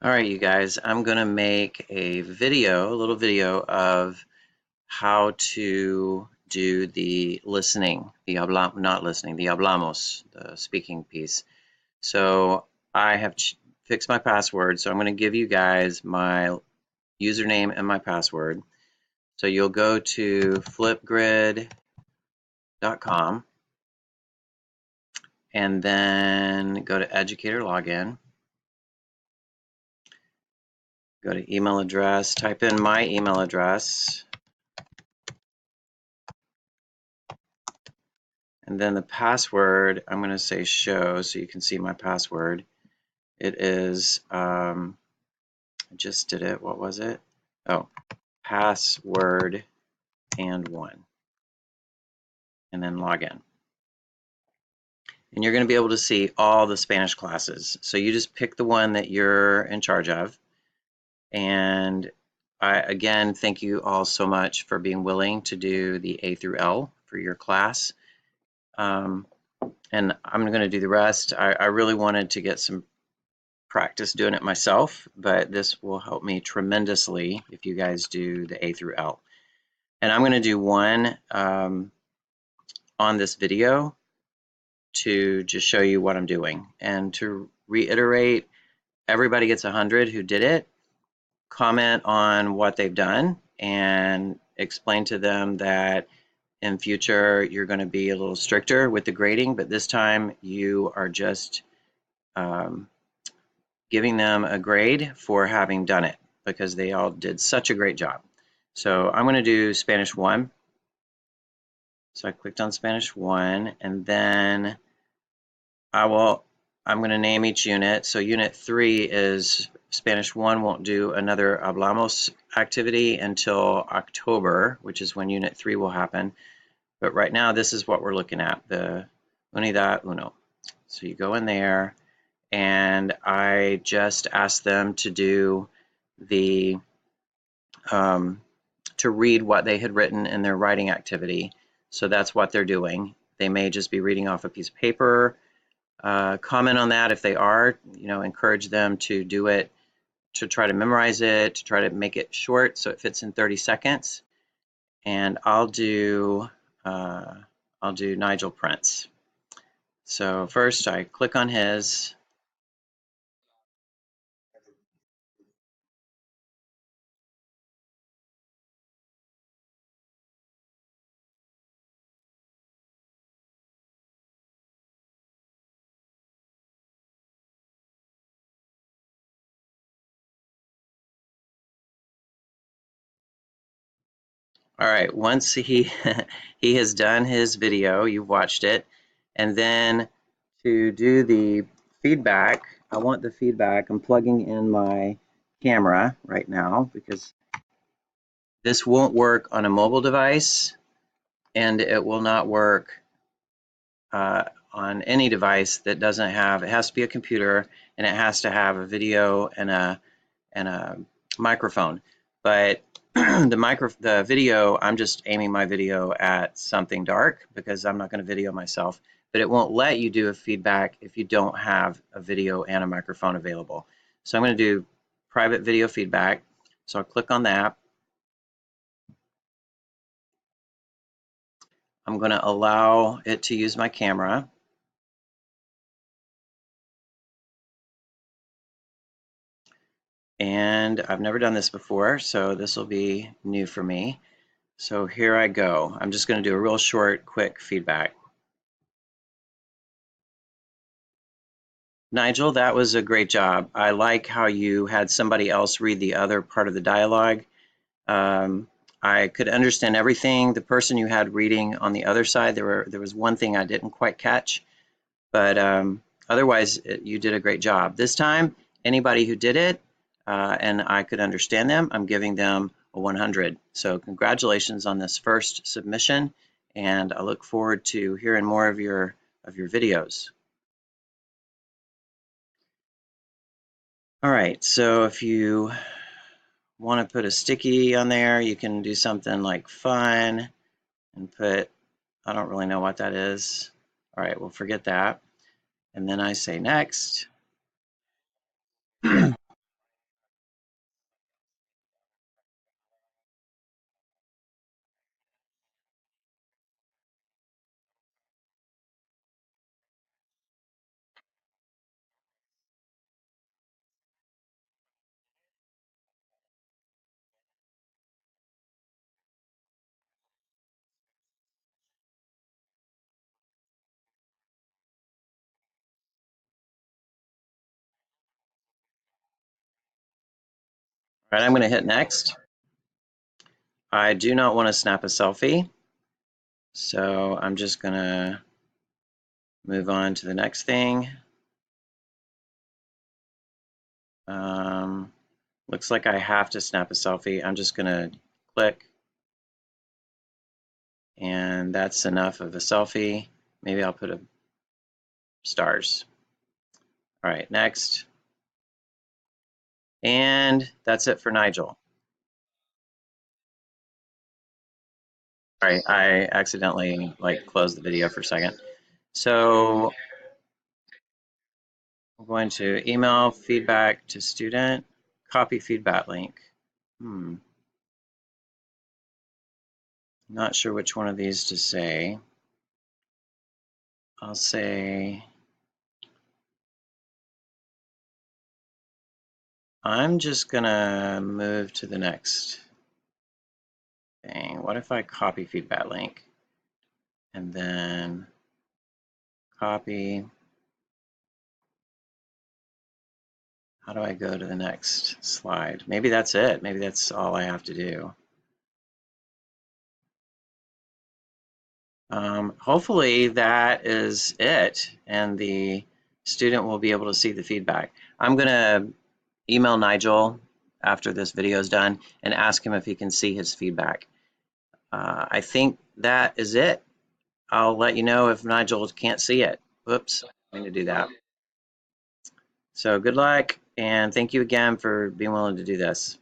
All right, you guys, I'm going to make a little video of how to do the listening, not listening, the hablamos, the speaking piece. So I have fixed my password, so I'm going to give you guys my username and my password. So you'll go to flipgrid.com and then go to educator login. Go to email address, type in my email address, and then the password, I'm going to say show so you can see my password. It is, I just did it. What was it? Oh, password and one. And then log in. And you're going to be able to see all the Spanish classes. So you just pick the one that you're in charge of. And I, again, thank you all so much for being willing to do the A through L for your class. And I'm going to do the rest. I really wanted to get some practice doing it myself, but this will help me tremendously if you guys do the A through L. And I'm going to do one on this video to just show you what I'm doing. And to reiterate, everybody gets 100 who did it. Comment on what they've done and explain to them that in future you're going to be a little stricter with the grading, but this time you are just giving them a grade for having done it because they all did such a great job. So I'm going to do Spanish 1. So I clicked on Spanish 1 and then I'm going to name each unit. So unit 3 is Spanish 1 won't do another Hablamos activity until October, which is when unit 3 will happen. But right now this is what we're looking at, the Unidad Uno. So you go in there and I just asked them to do the to read what they had written in their writing activity. So that's what they're doing. They may just be reading off a piece of paper. Comment on that if they are, encourage them to do it, to try to memorize it, to try to make it short so it fits in 30 seconds. And I'll do Nigel Prince. So first I click on his. All right, once he he has done his video, you've watched it, and then to do the feedback, I want the feedback. I'm plugging in my camera right now because this won't work on a mobile device and it will not work on any device that doesn't have, it has to be a computer and it has to have a video and a microphone. But the video, I'm just aiming my video at something dark because I'm not going to video myself, but it won't let you do a feedback if you don't have a video and a microphone available. So I'm going to do private video feedback. So I'll click on that. I'm going to allow it to use my camera. And I've never done this before, so this will be new for me. So here I go. I'm just going to do a real short, quick feedback. Nigel, that was a great job. I like how you had somebody else read the other part of the dialogue. I could understand everything. The person you had reading on the other side, there was one thing I didn't quite catch, but otherwise you did a great job. This time, anybody who did it and I could understand them, I'm giving them a 100. So congratulations on this first submission, and I look forward to hearing more of your videos. All right, so if you want to put a sticky on there, you can do something like fun and put, I don't really know what that is. All right, we'll forget that. And then I say next. All right, I'm going to hit next. I do not want to snap a selfie, so I'm just going to move on to the next thing. Looks like I have to snap a selfie. I'm just going to click, and that's enough of a selfie. Maybe I'll put a stars. All right, next. And that's it for Nigel. All right, I accidentally closed the video for a second. So we're going to email feedback to student, copy feedback link. Not sure which one of these to say. I'll say, I'm just gonna move to the next thing. What if I copy feedback link and then copy? How do I go to the next slide? Maybe that's it. Maybe that's all I have to do. Hopefully that is it, and the student will be able to see the feedback. I'm going to email Nigel after this video is done and ask him if he can see his feedback. I think that is it. I'll let you know if Nigel can't see it. Whoops, I'm going to do that. So good luck, and thank you again for being willing to do this.